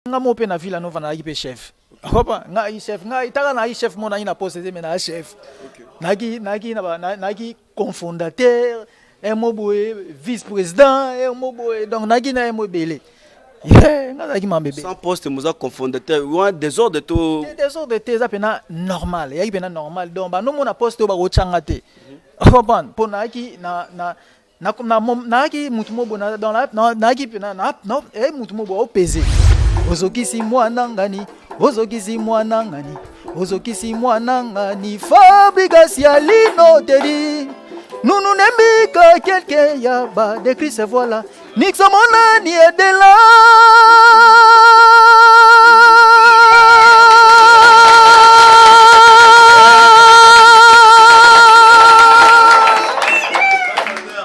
Ngamo pe na villa nova na ipe chef. Papa, ngai chef, ngai taka na chef mona ina poste me na chef. Nagi cofondateur, un moboé vice-président, un moboé donc nagi na mo belé. Ngai mambebe. Sans poste muza cofondateur, ou désordre to désordre te za pena normal. Ya pena normal donc ba no mona poste ba go changa te. Papa, po nagi nagi mutu mobo na dans la nagi pena na mutu mobo o peser. Ozokisi mwana ngani, ozokisi mwana ngani, ozokisi mwana ngani, Fabregas ya lino tedi. Nous nous n'aimons que quelqu'un yaba décrit ce voilà. Nixamona ni edela.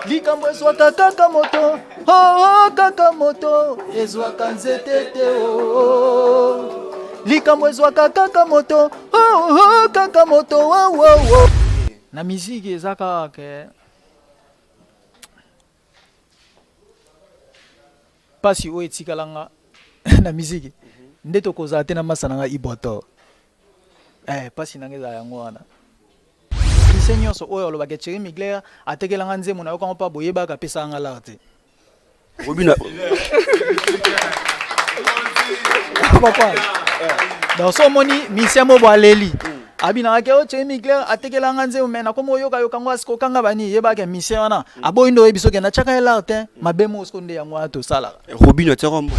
Likambo swaka kakamoto. Oh kakamoto ezwaka nzetete oh likambo ezwaka kakamoto oh kakamoto oh na miziki ezaka ke pasi o etikalanga na miziki nde tokozala te na masa nanga iboto pasi nanga eza yango wana ise nyonso oyo olobaka Thierry Mugler atekelanga nzembo na yo kango mpa boyebaka apesaka nga lar te Robina. Papa. Dans son moni, Michel Mobo Aleli. Abina ke o Thierry Mugler atekela nganze o mena komo yoka yoka asko kanga bani yeba ke Michel wana. Aboyindo ebiso ke na chaka ela te mabemo osko nde yango ato sala. Robina Terombo.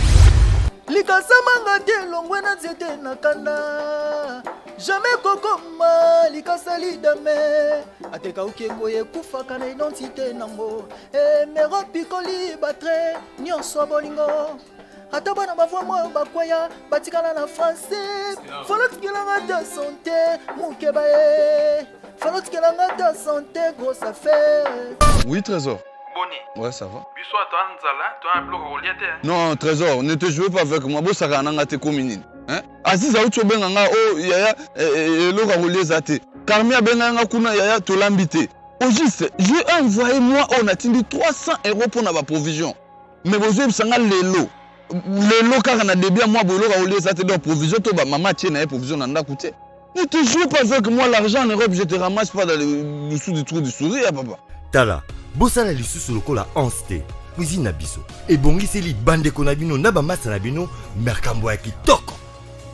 Likasamanga te longwe na nzete na kanda. Jamais kokoma likasali dame. Ateka ukiengo ye kufaka na identité nango. Mero pikoli batre nyonso bolingo. Ataba na bavoi moi bakwaya batikana na français. Fallait que la de santé mukeba e. Fallait que la de santé grosse affaire. Oui, Trésor. Boni. Ouais, ça va. Biso toi nzala, toi un bloc relié. Non, Trésor, ne te jouez pas avec moi. Bo saka nanga te communine. Hein? Aziza ucho benga nga oh yaya lo relié zate. Carmia benga nga kuna yaya to lambité. Au juste, j'ai envoyé moi on a tindi 300 € pour na ba provision. Mais bozo bisanga lelo. Lelo kaka na début moi bolo relié zate donc provision to ba maman tienne na provision na ndakute. Ne te joue pas avec moi l'argent en Europe, je te ramasse pas dans le dessous du trou du sourire papa. Tala, bosala lisusu lokola anste, cuisine na biso. Ebongiseli bandeko na bino na bamasa na bino merkambo ya kitoko.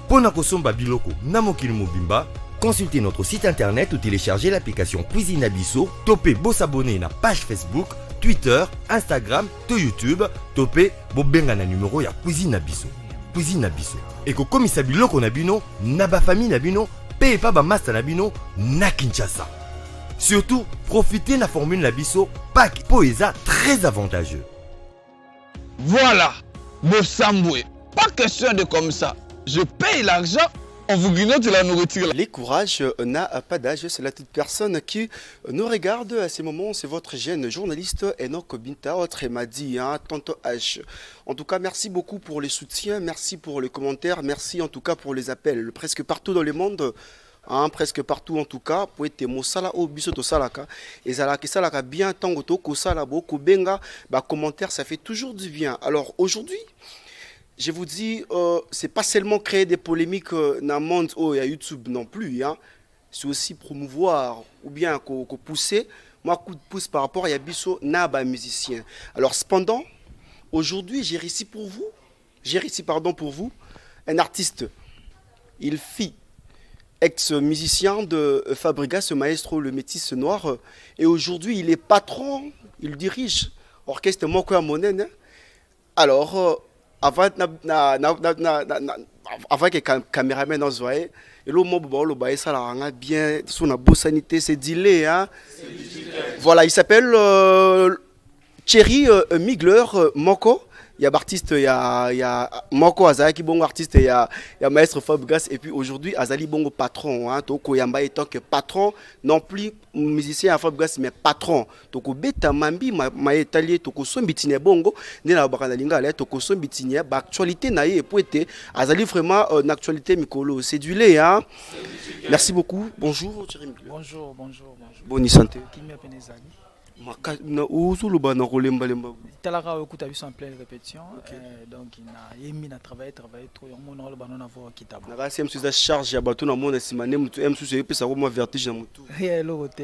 Pona kosomba biloko na mokili mobimba, consultez notre site internet ou téléchargez l'application Cuisine na biso, topé s'abonner na page Facebook, Twitter, Instagram, to YouTube, topé bobenga na numéro ya Cuisine na biso. Cuisine na biso. Eko komisa biloko na bino na ba famille na bino, pe pa bamasa na bino na Kinshasa. Surtout, profitez de la formule Nabiso Pack Poesa très avantageux. Voilà, Bossamboué. Pas question de comme ça. Je paye l'argent, on vous grignote la nourriture. Les courages n'a pas d'âge, c'est la toute personne qui nous regarde à ces moments. C'est votre jeune journaliste Enoch Binta, autre m'a dit, hein, Tonto H. En tout cas, merci beaucoup pour les soutiens, merci pour les commentaires, merci en tout cas pour les appels. Presque partout dans le monde. Hein, presque partout en tout cas pour être mosala au biso to salaka et salaka bien tango to ko sala boko benga ba commentaire ça fait toujours du bien. Alors aujourd'hui je vous dis c'est pas seulement créer des polémiques dans le monde oh ya YouTube non plus hein. C'est aussi promouvoir ou bien ko pousser moi coup de pouce par rapport à ya biso na ba musicien. Alors cependant aujourd'hui j'ai réussi pour vous un artiste il fit ex-musicien de Fabregas, ce maestro, le métis noir. Et aujourd'hui, il est patron, il dirige Orchestre Moko Amonen. Alors, avant que caméraman en soit, et le mot le bail ça la bien son beau sanité c'est dilé hein. Voilà, il s'appelle Thierry Mugler Moko. Il y a artiste, il y a Moko Azali bongo artiste, il y a maître Fabregas et puis aujourd'hui Azali bongo patron hein, toko yamba étant que patron non plus musicien à Fabregas mais patron toko beta mambi ma italien toko sombitine bongo ne na bakana linga là toko sombitine ba actualité na ye pour être Azali vraiment une actualité mikolo c'est du lait hein. Merci beaucoup. Bonjour Thierry. Bonjour. Bonne santé. talaka okuta biso en pleine répétition donc il a travaillé trop yango na loba na voir kitabo na kasi msu za charge ya bato na mona simane mtu msu se pesa ko mo vertige na mutu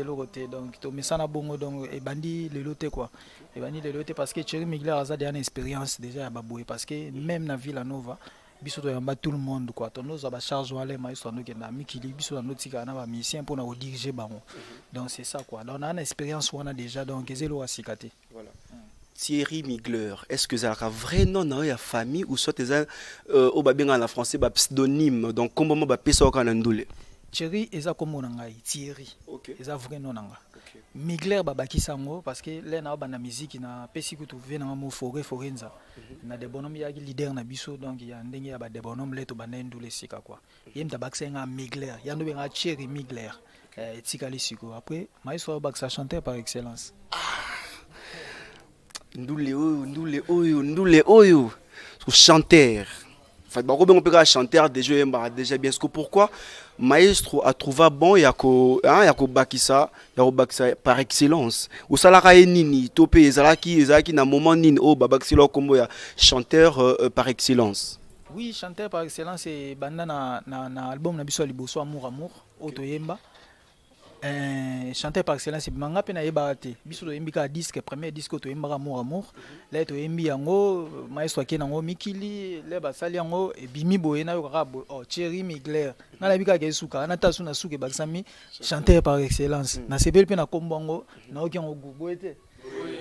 logote donc to mesana bongo donc e bandi le loté quoi e bandi le loté parce que Thierry Migler a déjà une expérience déjà ya baboué parce que même na Villa Nova biso to yamba tout le monde quoi to nozo ba charge wale maestro no kenda mikili biso na notika na ba musicien pour na diriger bango donc c'est ça quoi donc on a une expérience on a déjà donc ezelo asikate voilà. Thierry Migler, est-ce que ça a vrai nom dans la famille ou soit au babinga en français ba pseudonyme donc comment ba pesa au kanandule Thierry eza comme ngai Thierry eza vrai nom nanga Migler babaki sango parce que là na ba na musique na pesi kutu vena mo forenza na de bonhomme ya leader na biso donc ya ndenge ya ba de bonhomme leto ba ndule sika quoi yem tabakse nga Migler ya ndo benga Thierry Migler etikali siko après maïso baksa chanteur par excellence ndule oyo chanteur fait ba ko bengo chanteur déjà bien ce que pourquoi maestro a trouvé bon yako bakisa par excellence ou salara nini topé ezalaki na moment nini o babakisilo kombo ya chanteur par excellence. Oui, chanteur par excellence et banda na album na biso liboso amour otoyemba chanteur par excellence manga pe na yeba te biso to yembika disque premier disque to yembaka amour là to yembi yango maestro akena ngo mikili le basali yango e bimi boye na yo kaka Thierry Migler na la bika ke suka na tasu na suke baksami chanteur par excellence na sebel pe na kombongo na oki ngo guboete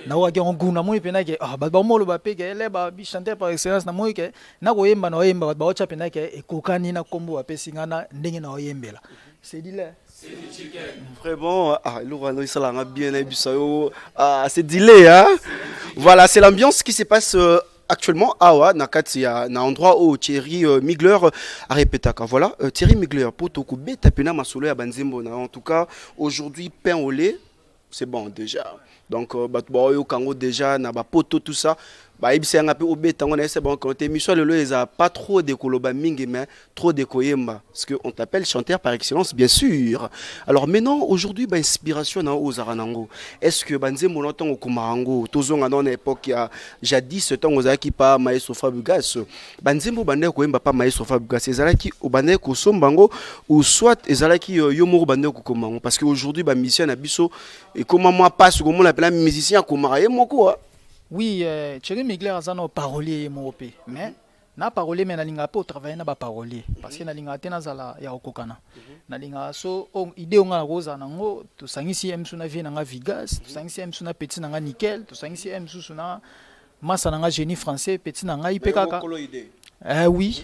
na oki ngo guna mo pe na ke ba molo ba pe ke le ba chanteur par excellence na mo ke na ko yemba na yemba ba ocha pe na ke e kokani na kombo ba pe singana ndenge na oyembela c'est dit là. Vraiment, c'est delay, hein? Voilà, c'est l'ambiance qui se passe actuellement à Nakati, un endroit où Thierry Migler a répété. Voilà, Thierry Migler, pour tout couper, tapena masolo à Banzembo. En tout cas, aujourd'hui, pain au lait, c'est bon déjà. Donc, Batboyo Kango déjà, Naba poto, tout ça. Bah, il s'est un peu obété, on a essayé de compter. Michel Lelo, il a pas trop de koloba mingi, mais trop de koyemba. Parce qu'on t'appelle chanteur par excellence, bien sûr. Alors maintenant, aujourd'hui, bah, inspiration aux Aranango. Est-ce que Banze Monoton au Kumarango, Tozong à l'époque, il y a jadis ce temps aux Akipa, Maestro Fabugas, Banzembo Bande Koyemba, pas Maestro Fabugas, Ezalaki, au Bande Kosombango, ou soit Ezalaki Yomo Bande Kokomango. Parce qu'aujourd'hui, bah, mission Abisso, et comment moi passe, comment on appelle musicien, Komaraye Moko. Oui, Thierry Migler a un parolier européen, mais na parolier mais na linga po travailler na ba parolier parce que na linga tena zala ya okokana na linga so idée on a rosa nango to sangisi emsu na vie na Vigas to sangisi emsu na petit na nickel to sangisi emsu na massa na génie français petit na ipekaka oui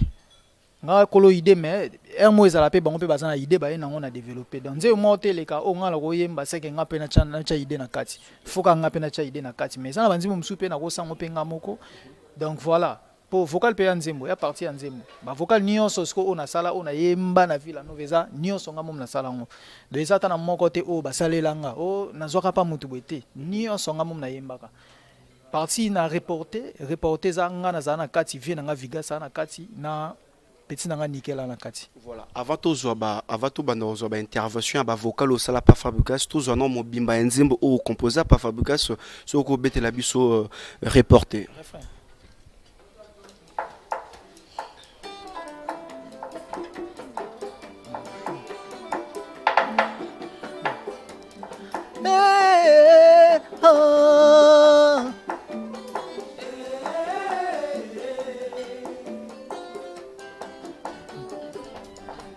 nga kolo idée mais un mot ezala pe bango pe bazana idée ba na on a développé donc nze mo teleka o nga la ko yemba seke nga pe na cha idée na kati foka nga pe na cha idée na kati mais ça na banzimo msu pe na ko sango pe nga moko donc voilà pour vocal pe nzembo ya partie nzembo ba vocal nyonso sko on a sala on a yemba na Villa Nova nyonso nga mom na sala ngo de eza ta na moko te o basalela nga o nazoka pa mutu bwete nyonso nga mom na yembaka partie na reporter za nga na zana kati vie na Vigas na kati na petit nanga nickel na kati. Voilà, avant tout intervention ba vocal au sala pa Fabugas tout zo no mobimba nzembo o composer pa Fabugas so ko bete la biso reporter.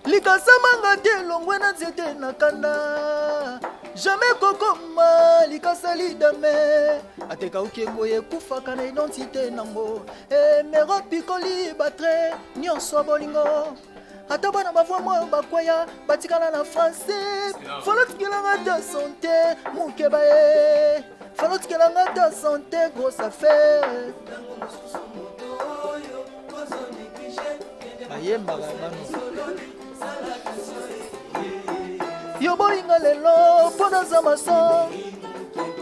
Likasamanga te longwe na nzete na kanda jamais kokoma likasali dame ateka ukengo ekufaka na identité nango mero pikoli batre nyonso bolingo ata bana bavwa mwa bakwaya batikala na français falotikelanga ta santé mukeba ye falotikelanga ta santé grosse affaire bayembaka bano yo boyinga lelo mpo naza maso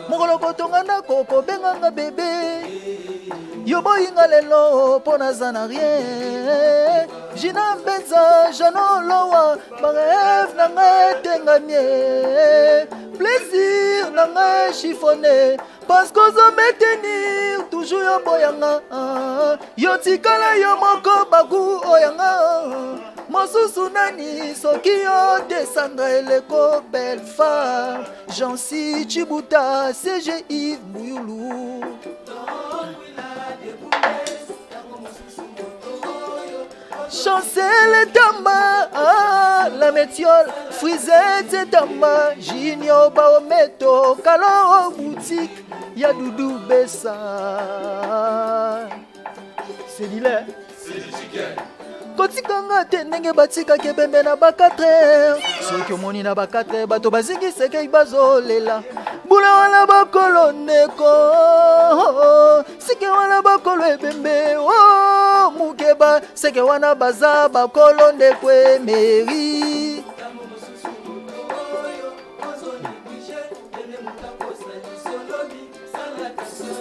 mokolo kotonga ndako kobenganga bebe yo boyinga lelo mpo naza na rien Jina Benza, Jano Loa, Baref Nanga Tengamie, plaisir Nanga chiffonné, parce qu'on se met tenir toujours yo boyanga, yo tikala yo moko bagu oyanga, mosusu nani soki yo descendre eleko belle femme, Jansi Chibuta, CGI Mbouyulu. Chancel Tamba, la métiole, Frisette Tamba, Junior Baometo, Kaloro Boutique, Yadoudou Bessa. C'est l'île. C'est du chicken. Kotikanga tenenge batika kebembe na ba 4h. Soki omoni na ba 4h, bato bazingi seke bazolela. Bula wana bakolo neko. Seke wana bakolo ebembe. Oh, mukeba seke wana baza bakolo ndekwe meri.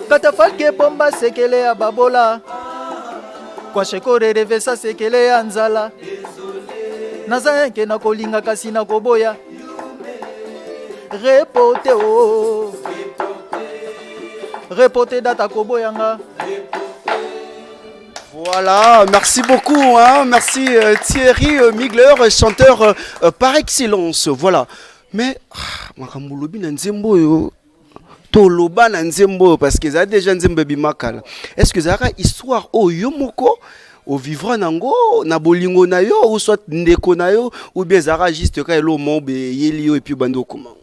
Katafalke bomba sekele ya babola. Kwa shekore revesa sekele ya nzala. Naza nke na kolinga kasi na koboya. Repote o. Repote data koboyanga. Voilà, merci beaucoup, hein. Merci Thierry Migler, chanteur par excellence. Voilà. Mais, Makambulobi na nzembo yo. Toloba na nzembo parce que ça déjà nzembo bimakala. Est-ce que ça a histoire au yomoko au vivre nango na bolingo na yo ou soit ndeko na yo ou bien ça juste ka elo mombe yelio et puis bando comment?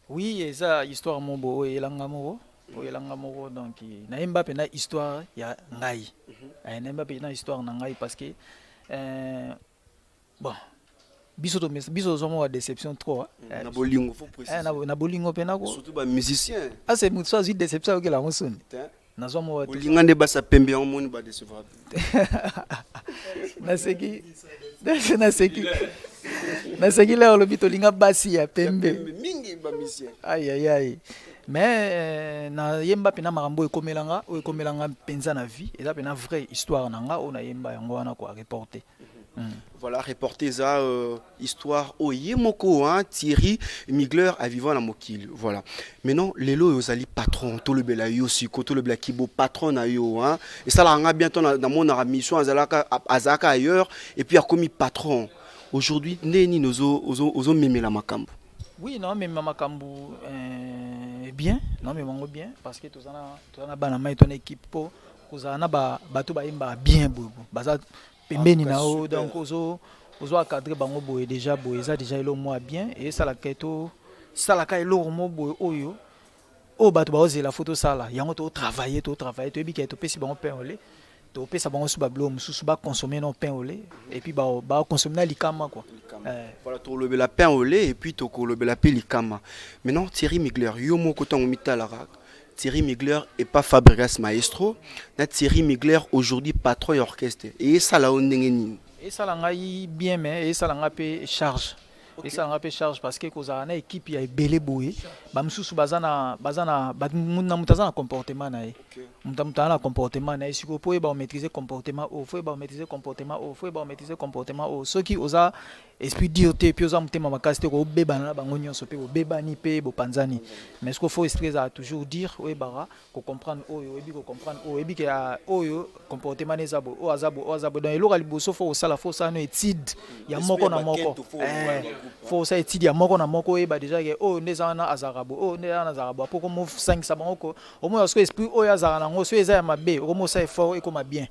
Oui, ça histoire mombo elanga moko. Donc na yemba pe na histoire ya ngai. Na yemba pe na histoire na ngai parce que bon biso zomo wa déception trop na bolingo faut préciser na bolingo pe na ko surtout ba musicien c'est mutu so déception que la mosuni na zomo wa bolinga nde basa pembe en moni ba décevoir na seki la lo bito linga basi ya pembe mingi ba musicien aïe mais na yemba pe na marambo ekomelanga penza na vie et là pe na vraie histoire nanga ona yemba yango wana ko reporter. Voilà, reporter ça, histoire au Yemoko, hein, Thierry Migler à vivant la Mokil. Voilà. Maintenant, les lots, ils allaient patron, tout le bel yo, si tout le bel kibo patron à yo, hein. Et ça, là, on a bientôt dans mon mission à Zaka ailleurs, et puis à commis patron. Aujourd'hui, Néni nous ont mémé la Makambu. Oui, non, mais Makambu, bien, non, mais mango bien, parce que tout ça, banama ton équipe pour, vous en avez bateau bien, baza. Pembeni nao donc ozo encadrer bango boye déjà elo moi bien et ça la keto ça la kailo mo boye oyo o bato ba oser la photo sala yango to travailler to bi ke to pesi bango pain au lait to pesa bango su ba blo mususu ba consommer non pain au lait et puis ba consommer na likama quoi. Voilà to le la pain au lait et puis to ko le la likama. Maintenant Thierry Migler yo mo ko tango mitala Thierry Migler et pas Fabregas Maestro. Na Thierry Migler aujourd'hui patron orchestre. Et ça là on n'engeni. Et ça là bien mais et ça là pe charge. Et ça là pe charge parce que koza na équipe ya belé boye. Ba msusu bazana mutaza na comportement na e. Mutaza na comportement na e siko po ba maîtriser comportement o, faut ba maîtriser comportement o, faut ba maîtriser comportement o. Ce qui oza esprit dioté puis oza mutema makasite ko beba na bango nyonso pe beba ni pe bo panzani. Mais ce qu'il faut stress à toujours dire o bara ko comprendre o yo ebi ko comprendre o ebi ke o yo comportement ne zabo o azabo dans elora liboso faut ça la faut ça no étude ya moko na moko. Faut ça étude ya moko na moko e ba déjà ke o neza na azarabo o neza na azarabo pour comme 5 sabango ko au moins ce esprit o ya zara na so eza ya mabe omo sa effort eko bien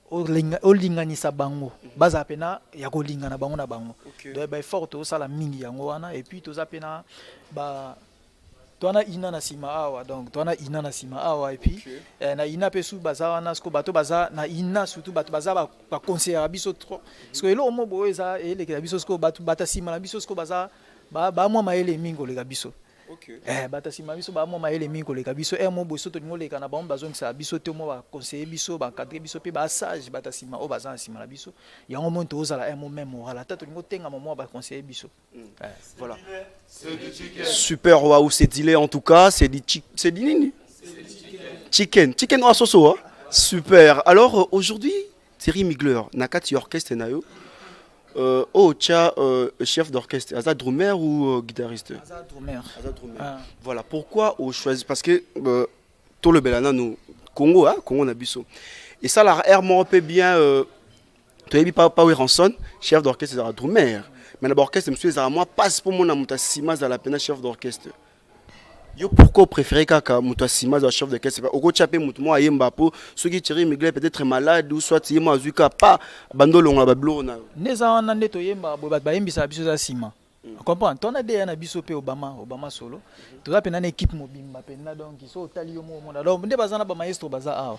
o linganisa bango baza pena ya ko lingana bango na bango donc ba effort to sala mingi yango wana et puis to za pena ba tona ina na sima awa donc tona ina na sima awa et puis na ina pe su baza wana sko bato baza na ina surtout bato baza ba conseiller biso trop parce que elo mo boeza ele ke biso sko bato bata sima na biso sko baza ba mo maele mingo le biso. Okay. Bata sima biso ba mo maele mingo le biso mo boso to ngole kana ba mbazo ngisa biso te mo ba conseiller biso ba cadrer biso pe ba sage bata sima o baza sima la biso yango mo to ozala mo même moral ta to ngo tenga mo ba conseiller biso. Voilà. Super waouh, c'est dilé en tout cas, c'est dit nini? Chicken au soso hein? Super. Alors aujourd'hui Thierry Migler nakati orchestre na yo oh tcha chef d'orchestre Aza drummer ou guitariste Aza drummer. Voilà pourquoi on choisit parce que tout le belana nous Congo Congo na biso et ça la air mon peu bien tu as pas Ranson chef d'orchestre Aza drummer mais l'orchestre monsieur Aza moi passe pour mon amuta simas à la peine chef d'orchestre. Yo pourquoi préférez kaka muta simas à chef d'orchestre au ko chapé mutu mo ayemba po ceux qui Thierry Migler peut-être malade ou soit yema azuka pas bandolo nga bablo na neza wana ndeto yemba bo ba yembisa biso za sima comprendre tona de na biso pe Obama solo toza pena na équipe mobimba pena donc so tali yo mo na donc nde bazana ba maestro baza awa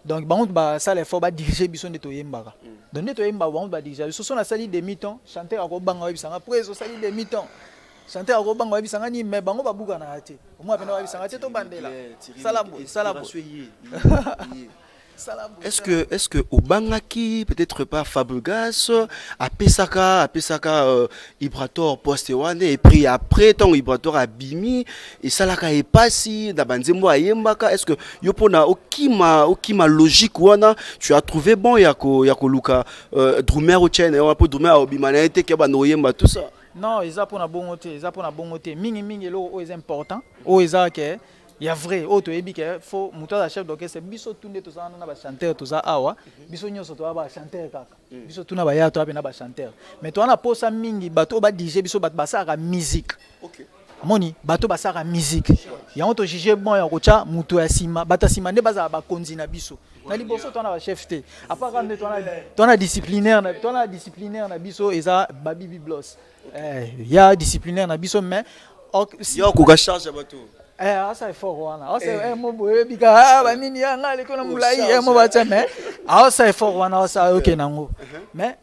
donc bango ba sala effort ba diriger biso ndeto yembaka donc ndeto yemba bango ba diriger biso so na sali demi-temps chanteur akobanga webisanga après so sali demi-temps chanteur akobanga webisanga ni mais bango babuka na ate au moins pena webisanga te to bandela salabo Est-ce que Obangaki peut-être pas Fabregas à Pesaka Ibrator Postewane et puis après ton Ibrator a Bimi et Salaka est passé d'Abanzembo à Yembaka est-ce que Yopona okima logique wana tu as trouvé bon yako Luka drummer au chaîne et peu drummer au Bimana te kebano Yemba tout ça non ils a pour na bongoté mingi lo est important o eza que il y a vrai auto ebike faut muto la chef d'orchestre biso tunde to za na ba chanteur to za awa biso nyoso to ba chanteur kaka biso tuna ba ya to na ba chanteur mais to na posa mingi bato ba DJ biso bato ba saka musique OK moni bato ba saka musique ya on to juger bon ya kocha muto ya sima bata sima nde baza ba konzi na biso na liboso to na ba chef te apa quand to na disciplinaire na biso eza babi biblos ya disciplinaire na biso mais yo ko ga charge bato asa effort wana asa mo boye bika ba nini ya ngale ko na mulai mo ba teme asa effort wana asa OK nango mais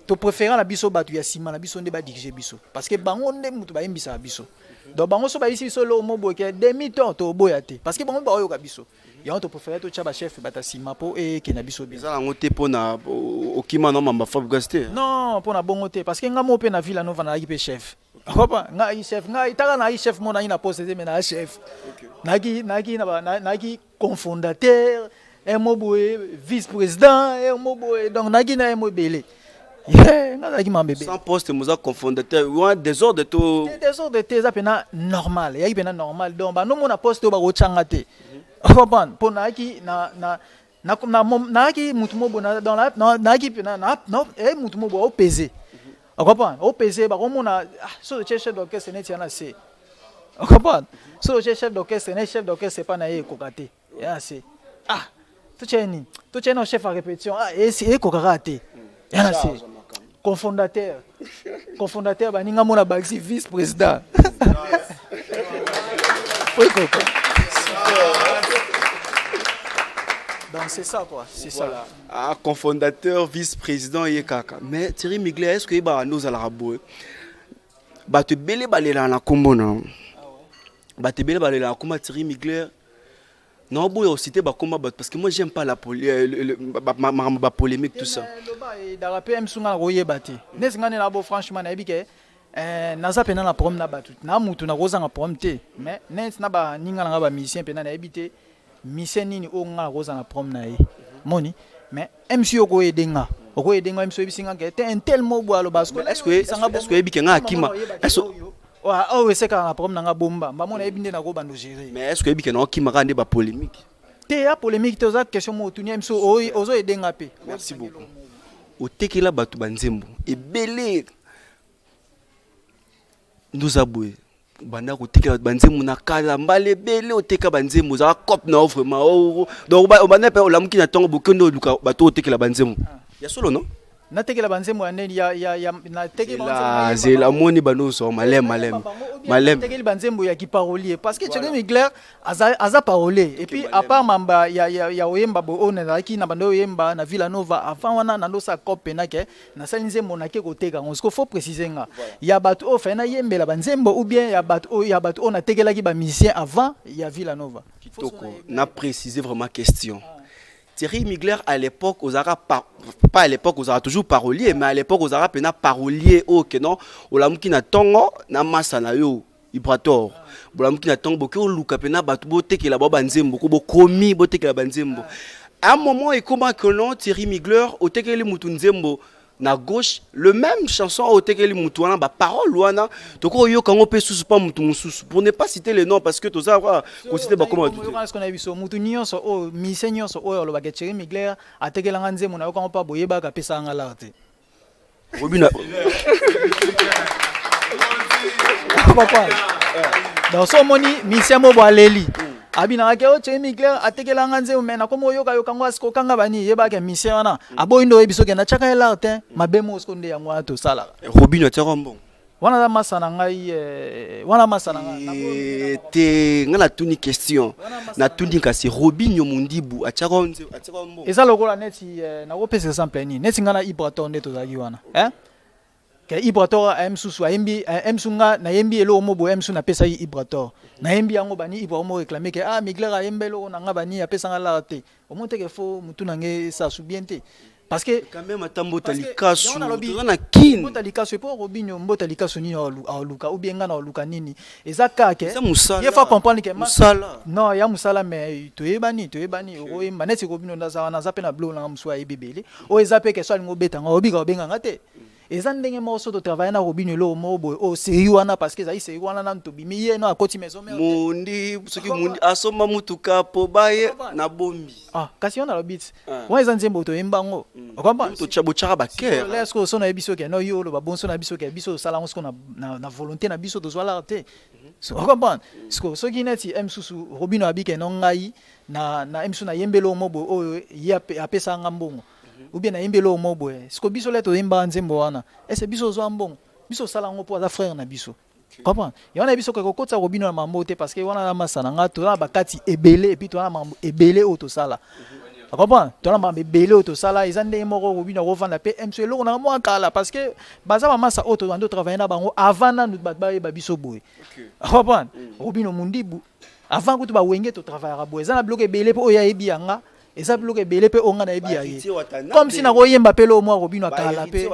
to préférant la biso batu ya sima na biso nde ba diriger biso parce que bango nde mutu ba yembisa biso donc bango so ba isi so lo mo boye demi temps to boya te parce que bango ba oyo ka biso ya to préférer to chaba chef bata sima po e ke na biso bizala ngote pona okima no mamba Fabregas te non pona bongo te parce que ngamo pe na Villa Nova na ki chef Opa, ngai chef, ngai taka na chef mona ina poste te mena chef. Nagi cofondateur, moboé vice-président, moboé donc nagi na mobélé. Nagi mambebe. Sans poste muza cofondateur, ou désordre to. Désordre te za pena normal, ya pena normal donc ba no mona poste ba go changa te. Opa, po nagi nagi mutu mobo na dans la nagi pena na mutu mobo au peser. On comprend au PC ba comme on a sur le chef d'orchestre n'est tiana c'est on comprend sur le chef d'orchestre n'est chef d'orchestre c'est pas na ye kokate ya c'est tout cheni no chef à répétition et c'est kokate ya c'est cofondateur ba ninga mona baxi vice-président oui koko donc c'est ça quoi, c'est voilà. Ça. Cofondateur, vice-président et kaka. Mais Thierry Migler, est-ce que bah nous allons rabouer? Bah te belé balé là na combo non. Bah te belé balé là comment Thierry Migler. Non boy aussi te bah combat parce que moi j'aime pas la polémique tout ça. Le bas et dans la PM sunga royer baté. N'est-ce ngane la bo franchement na bike naza pena na problème na batu. Na mutu na roza na problème te. Mais n'est na ba ninga na ba musicien pena na habité. Mission nini o nga roza na prom na ye moni mais MC oko edenga MC bisinga ke te un tel mot boalo basko est-ce que ebike nga akima est-ce we seka na prom na nga bomba ba mona ebinde na ko bando gérer mais est-ce que ebike na akima ka nde ba polémique te ya polémique te za question mo tunia MC ozo edenga pe merci beaucoup o tekela batu banzembo ebele nous aboué banda ko tekela banzembo na kala mbale bele o teka banzembo za cop na vraiment donc banda pe o lamuki na tongo bokendo luka bato o tekela banzembo ya solo non na tekela banzembo ya na tekela banzembo zela moni banoso malem tekela banzembo ya ki parolier parce que Thierry Migler aza parolier et puis à part mamba ya oyemba bo ona ki na bando oyemba na Villa Nova avant wana na nosa cop na ke na salinze monake ko teka on ce faut préciser nga ya bato o fa na yembela banzembo ou bien ya bato on a tekela ki ba musicien avant ya Villa Nova na préciser vraiment question. Thierry Migler à l'époque aux Arabes pas à l'époque aux Arabes toujours parolier mais à l'époque aux Arabes pena parolier OK non o lamuki na tongo na masa na yo Ibrator o lamuki na tongo boke o luka pena batu botekela ba banzembo ko bokomi botekela banzembo À un moment, et comment que non, Thierry Migler, au tekeli mutunzembo, na gauche, le même chanson au tekeli mutuana, ba parole ouana, toko yo kango pe sous pas mutumusous. Pour ne pas citer les noms, parce que tout ça, considéré pas comment. Ce qu'on a vu sur Moutounion, sur O, Missenio, sur O, le baguette Thierry Migler, à Tegelanganze, mon avocat, pas boyeba, à Pessanga l'arte. Robina. Dans son moni, Missiamo Boaleli. Abina ke o Thierry Migler, à Tegelanganze, mais na comme yo kango asko kanga bani, yeba ke Missiana. Aboindo ebiso ke na chaka l'arte, ma bemo skonde ya ngwa to sala. Robina, tu es bon. Wana masana ngai wana masana ngai te ngana tuni question na tuni kasi Robinho Mundibu achaka mbo eza lokola neti na ko pesa exemple ni neti ngana Ibrator ndeto zaki wana ke Ibrator amsusu ayembi amsunga na yembi elo mobo amsu na pesa Ibrator na yembi yango bani Ibrator mo réclamer ke Migler ayembe lo na nga bani ya pesa ngala te o monte ke fo mutu na nge sa subiente. Parce que quand même atambo talikasu na kin mbota likasu pour Robinho mbota likasu ni luka ou bien ngana luka nini ezaka ke il faut comprendre que musala non ya musala mais toyebani o maneti Robinho ndaza na zape na blow na muswa ebebele o ezape ke so lingo beta ngo bika obenga ngate ezandenge moso to travailler na Robinho lo mobo o seri wana parce que za seri wana na ntobi mi ye no akoti maison mère mundi soki mundi asoma mutuka po baye na bombi kasi on a le beat wa ezanzembo to yembango comprendre to chabo chara ba cœur est-ce que so na biso ke no yo lo ba bonso na biso ke biso sala ngo na volonté na biso to zwala te so comprendre so ki neti msusu Robinho abike no ngai na msusu na yembelo mobo o ya apesa ngambongo ou bien na yembelo mobo siko biso leto yemba nzembo wana ese biso zo ambongo biso sala ngo po za frère na biso comprendre yona biso ko kotsa Robinho na mambo te parce que wana na masana nga to na bakati ebele et puis to na mambo ebele o to sala comprendre to na mambo ebele o to sala ezande moko Robinho ko vanda pe mso lo na mo akala parce que baza ba masa o to ando travailler na bango avant na nous ba biso boy comprendre Robinho Mundibu avant que tu ba wenge to travailler boy za na bloquer ebele po ya ebi yanga eza bloqué belé pe onga na ebi aye comme si na koyemba pe lo mo Robinho akala pe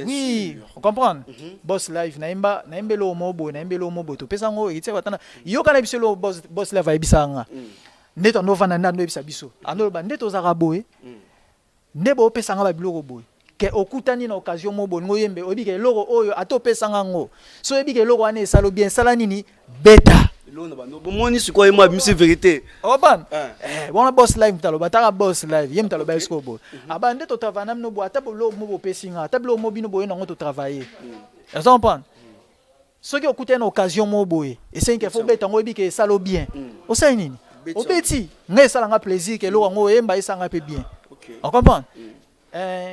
oui comprendre boss live na embelo mo bo na embelo mo bo to pesa ngo itse watana yo kana biso lo boss live ayebisanga ndeto no vana na no ebisa biso ano ba ndeto za raboe ndebo pesa nga ba biloko boy ke okutani na occasion mo bo ngoyembe obike loko oyo ato pesa nga ngo so ebike loko ane salo bien sala nini beta bomoni siko yemo abimisi vérité oban bona boss live talo bataka boss live yem talo ba esko bo abande to travailler no bo ata lo mo bo pesinga ata lo mo bino bo na ngo to travailler ça on prend ce qui okute na occasion mo boye et c'est qu'il faut beta ngo bike salo bien o sai nini o beti ngai sala nga plaisir ke lo ngo yemba isanga pe bien on comprend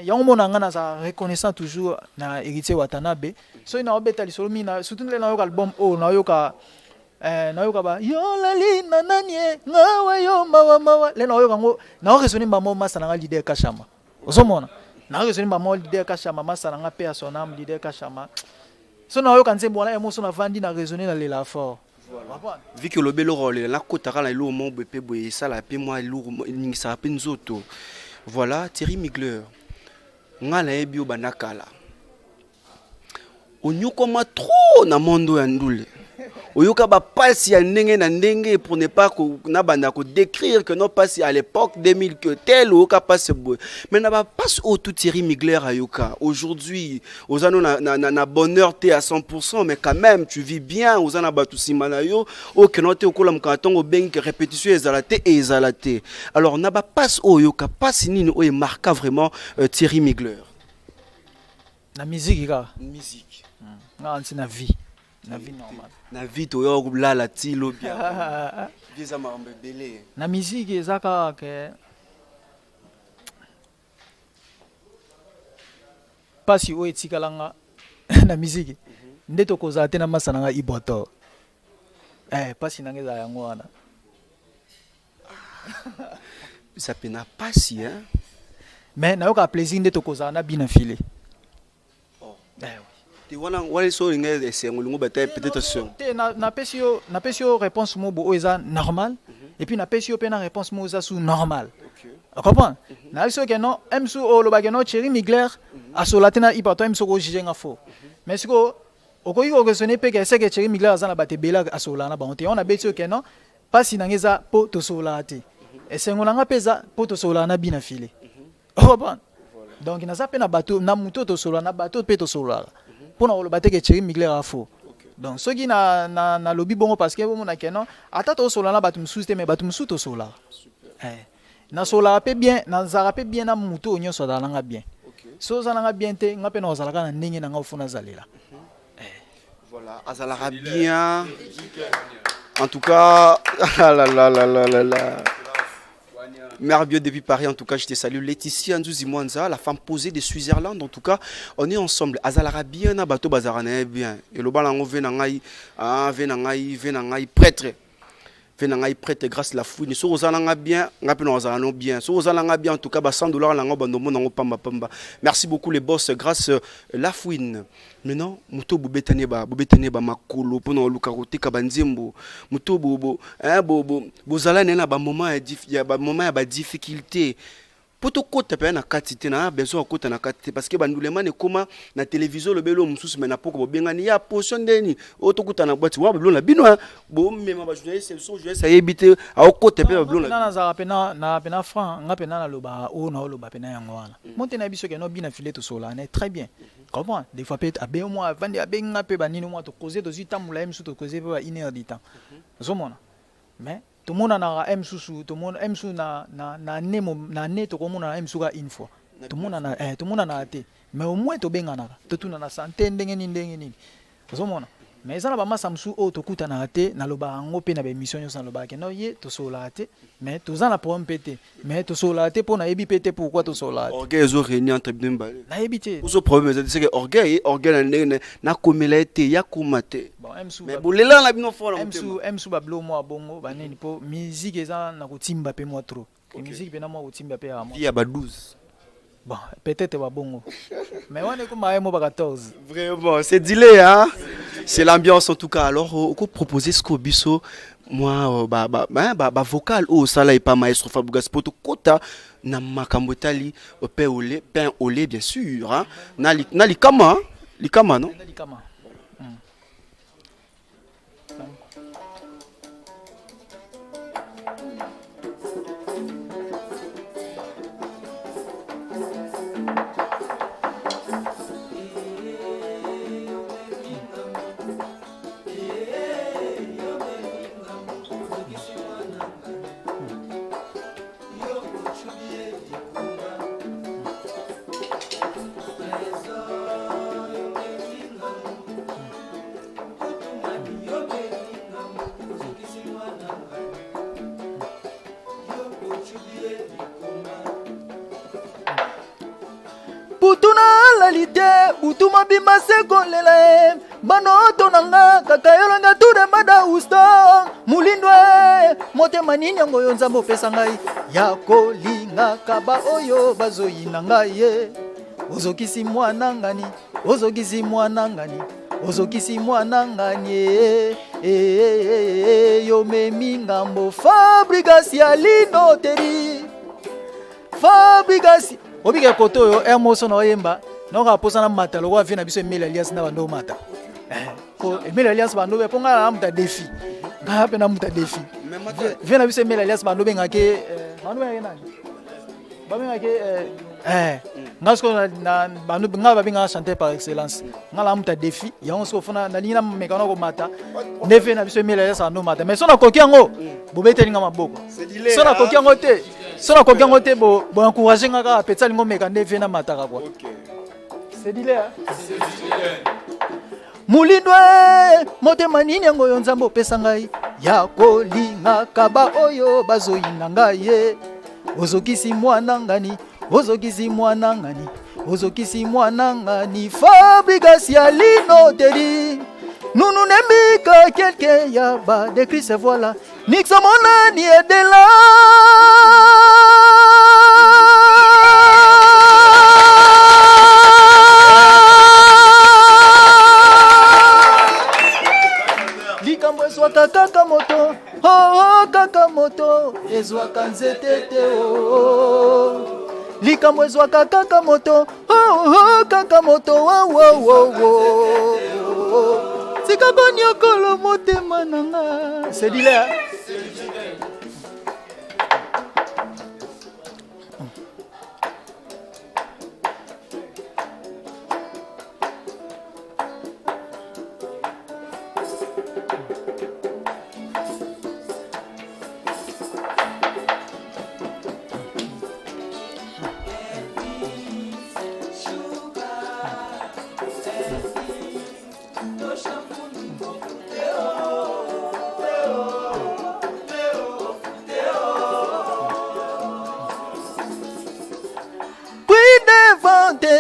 yango mona nga na za reconnaissant toujours na héritier Watanabe so ina obeta lisolo mina surtout na yo album o na yo ka na yo ba yo lali na nanye ngawa yo mawa le na yo kango na raisonner mama masana nga leader kashama ozomona na raisonner mama leader kashama masana nga pe asonam leader kashama so na yo kanze bona emotion na vandi na raisonner na lela fort vu que le belo rôle la kotaka la lo mo bepe boye sala pe moi lourd ningi sa pe nzoto voilà Thierry Migler ngala ebi o banakala onyukoma trop na mondo ya ndule oyoka ba passe ya ndenge na ndenge pour ne pas ko na banda ko décrire que non passe à l'époque 2000 que tel ou ka passe boy mais na ba passe au tout Thierry Migler ayoka aujourd'hui aux anno na bonheur t'es à 100% mais quand même tu vis bien aux anna batu simana yo o que non te okola mkatongo ben que répétition ezalate alors na ba passe au yoka passe nini o marqua vraiment Thierry Migler na musique na na vie normale na vie to yo la ti lo bien bieza maramba belé na musique ezaka ke pasi o etikalanga na musique ndeto koza te na masana nga Ibrator pasi nangeza yango wana ça pena pasi hein mais na yo ka plaisir ndeto koza na bina filé tu vois so ingé sengolingo bata peut-être sur na pesio réponse mo bo eza normal et puis na pesio pe na réponse mo eza sous normal comprends na so que non msu o lo bageno Thierry Migler asolatena Ibrator msu ko jijenga fo mais siko okoyi ko raisonner pe que c'est que Thierry Migler azana bate bela asolana ba on a betio que non pas sinangeza po to solate Et c'est un pesa pour te sola na bina filé. Oh bon. Donc il n'a pas na bateau na muto to sola na bateau pe to sola. Pour na le bateau que chéri migler à faux. Donc ceux qui na lobby bon parce que bon na kenon ata to sola na bateau msuste mais bateau msuto to sola. Na sola pe bien na zara pe bien na muto onyo so dalanga bien. So zalanga bien te ngape na zalaka na ndenge na ngofuna zalela. Voilà, azalara bien. En tout cas, merveilleux depuis Paris. En tout cas, je te salue. Laetitia Nzouzi Mwanza, la femme posée de Switzerland. En tout cas, on est ensemble. Azalara bien na bateau bazarane bien. Et le balango venangai, venangai prêtre. Venangai prêtre grâce la fouine. So ozalanga bien, ngape na ozalano bien. So ozalanga bien en tout cas, ba $100 lango bandomo nango pamba pamba. Merci beaucoup les boss grâce la fouine. Maintenant, muto bobetane ba makolo pona luka kotika banzembo. Muto bobo zala na ba moment ya ba difficulté. Poto kota pe na katite na besoin kota na katite parce que bandulema ne koma na télévision le belo mususu mais na poko bobengani ya potion deni otokuta na boîte wa blo na bino bo mema ba journaliste so je ça éviter a kota pe blo na za pena franc nga pena na loba o na loba pena yango wana monte na biso ke no bina filet to sola ne très bien comment des fois peut abe moi vande abe nga pe banini moi to causer to zitamula em su to causer pe 1 heure de temps zomona mais tout le monde a un sous tout le monde aime sous na net tout le monde a une fois tout le monde a été mais au moins to bengana tout na santé ndenge ni zomona mais ça na ba masamsu o to kuta na ate na loba ngo pe na ba émission yo san loba ke no ye to sola ate mais to za na problème pété mais to sola ate pour na ebi pété pourquoi to sola ate orgueil zo réuni entre bimba na ebité uso problème c'est que orgueil na komela ete ya kumate bon emsu mais bolela la bino fort emsu ba blo mo bongo ba neni po musique eza na kotimba pe mo trop musique pe na mo kotimba pe ya mo via ba 12. Bon, peut-être pas bon. Mais on est comme à 14. Vraiment, c'est dilé, hein? C'est l'ambiance en tout cas. Alors, on peut proposer ce qu'on biso. Moi, vocal, ça là, est pas maestro Fabougas Poto Kota, na makambotali, pain au lait, bien sûr, hein? Na likama, non? Likama. Utuma bima sekolela banoto nanga kakayolanga tude mada usta mulindwe motema nini yango yo nzambo pesa ngai ya kolinga kaba oyo bazoyina ngai ye ozokisi mwana ngani yo memi ngambo fabrikasi ya linoteri fabrikasi obike koto yo emoso na oyemba noka posana mata loko afina biso email alias na bando mata ko email alias bando be ponga na muta défi nga pe na muta défi vena biso email alias bando benga ke bando benga nani babenga ke ngasko na bando nga babenga chanter par excellence nga la muta défi ya onso fona na lingina mekano ko mata neve na biso email alias bando mata mais sona koki yango bobete linga maboko sona koki yango te bo encourager nga ka petsa lingo meka neve na mata kwa c'est dilé hein mulindwe motema nini yango yo nzambo pesa ngai ya kolinga kaba oyo bazoyina ngai ye ozokisi mwana ngani fabrikasi ya linoteri nunu nembika quelqu'un ya ba de Christ voilà nixamona ni edela kaka moto kaka moto ezwaka nzete te likambo ezwaka kaka moto kaka moto sika bonyokolo motema nanga c'est dilé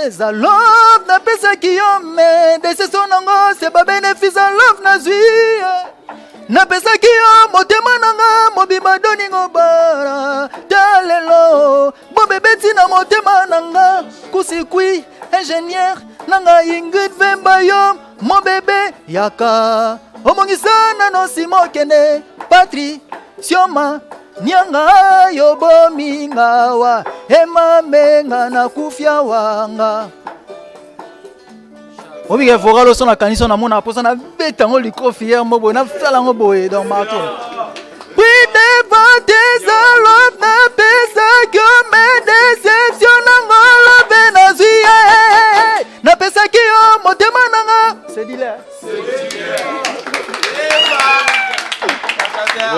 eza love napesaki yo me deception nango c'est pas bénéfice ya love nazwi napesaki yo motema nanga mobima doningo bara talelo bobebeti na motema nanga kusikwi ingénieur nanga Ingrid Vemba yo mon bébé yaka omongisana no simokene patri sioma nyanga yobomingawa emamenga na kufya wanga obike vokalo so na kanisa na mona posa na betango likofi hier mobo na fala ngo boye donc mato puis devant tes alopes na pesa que me déceptionnango lobe na zuye na pesa ki yo motema nanga c'est dit là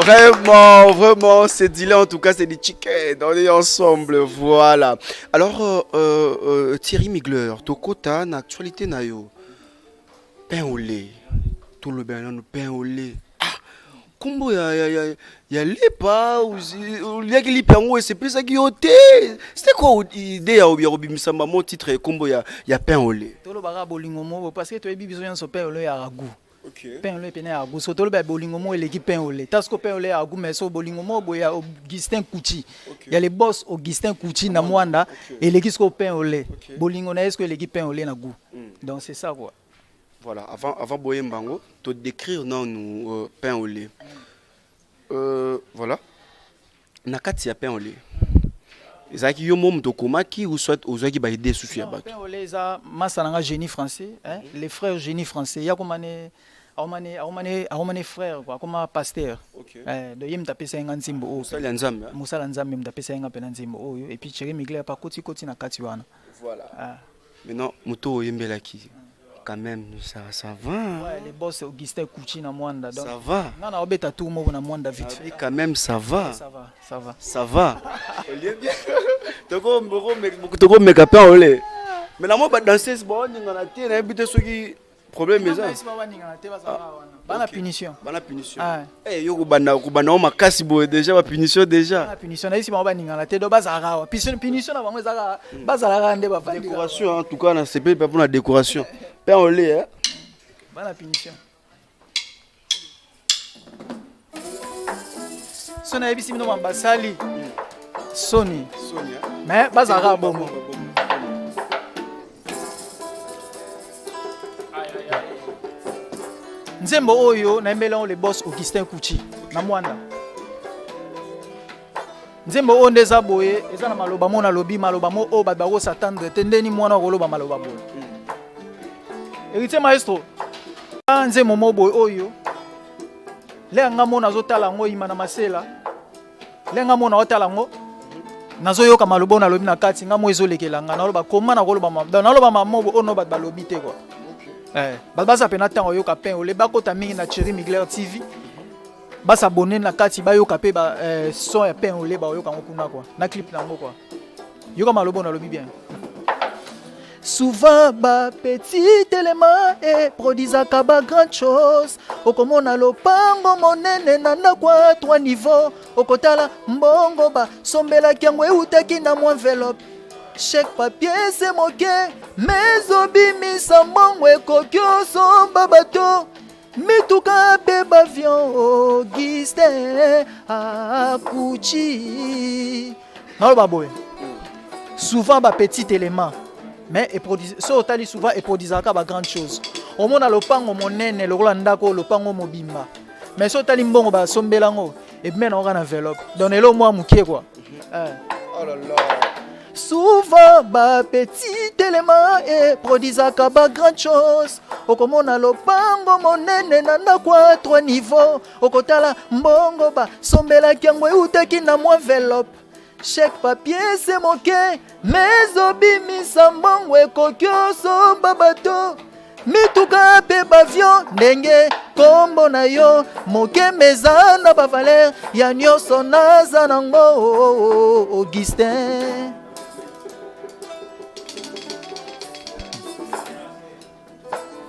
Vraiment, c'est dit là, en tout cas, c'est des chicken, on est ensemble, voilà. Alors, Thierry Migler, Tokota, na actualité na yo, pain au lait, tout le bien, pain au lait. Ah, combo ya lait pas, ou il y a qui lit pain au c'est plus ça qui ôté. C'était quoi l'idée à Obi Misamba, mon titre, combo ya pain au lait. Tout le baga bolingo mo, parce que tu as besoin de ce pain au lait à goût. Okay. Pain au lait pene à goût. Surtout le bolingo mo et l'équipe pain au lait. Tasco pain au lait à goût, mais so bolingo mo boya Augustin Kouchi. Il y a les boss Augustin Kouchi na Mwanda et l'équipe au pain au lait. Bolingo na est-ce que l'équipe pain au lait na goût. Donc c'est ça quoi. Voilà, avant boyer mbango, te décrire non nous pain au lait. Voilà. Nakati ya pain au lait. Ezaki yo mom to komaki ou soit ozaki ba idée soufi ya bato. Pain au lait ça masalanga génie français, hein, les frères génie français. Ya komane aomane frère quoi, comme pasteur. De yem tapesa nga nzimbo o. Musala nzambe. Musala nzambe mtapesa nga pena nzimbo o et puis Thierry Migler pa koti na kati wana. Voilà. Maintenant moto oyembelaki. Quand même ça va. Ouais, les boss Augustin Kouchi na Mwanda donc. Ça va. Non na obeta tout mo na Mwanda vite fait. Quand même ça va. Ça va. Bien. Toko meka pain au lait. Mais la mo ba danser bon ninga na tie na habite soki problème eza. Bana punition. Eh yo kubana o makasi boye déjà ba punition déjà. Bana punition na isi ba ninga na te do bazara. Punition na bango ezaka bazara nde ba vandi. Décoration en tout cas na CP pas pour la décoration. Pain au lait hein. Bana punition. Sona ebisi mino mambasali. Sony. Mais bazara bongo. Nzembo oyo na mbela le boss Augustin Kouchi na Mwanda. Nzembo o ndeza boye eza na maloba mo na lobi maloba mo o ba ko s'attendre tendeni mwana ko loba maloba boye. Héritier maestro. Nzembo mo boye oyo. Le nga mo nazotala ngo ima na masela. Le nga mo na otala ngo nazoyoka maloba na lobi na kati nga mo ezolekela nga na loba koma na ko loba na loba mamobo ono ba lobi te quoi. Basa pena tango yoka pain au lait bakota mingi na Thierry Migler TV basa abonner na kati ba yoka pe ba son ya pain au lait ba yoka ngokuna quoi na clip nango quoi yoka malobo na lobi bien souvent ba petit élément et produisaka ba grande chose okomona lopango monene na ndako 3 niveaux okotala mbongo ba sombela kyango eutaki na mo enveloppe chèque papier c'est moqué mais obimisa mbongo ekoki osomba bato mituka pe bavion Augustin Kouchi naloba boye souvent ba petit élément mais so otali souvent eproduisaka ba grande chose omona lopango monene lokola ndako lopango mobimba mais so otali mbongo basombelango ebimena oka na enveloppe donnez-le moi mukie quoi oh là là. Souvent, ba petit élément et produisaka ba grande chose. Okomona lopango monene na ndako 3 niveaux. Okotala mbongo ba sombela kyango eutaki na mo enveloppe. Chèque papier c'est moqué, mais obimisa mbongo ekoki osomba bato. Mituka pe bavion ndenge kombo na yo moke meza na ba valeur ya nyonso naza nango Augustin.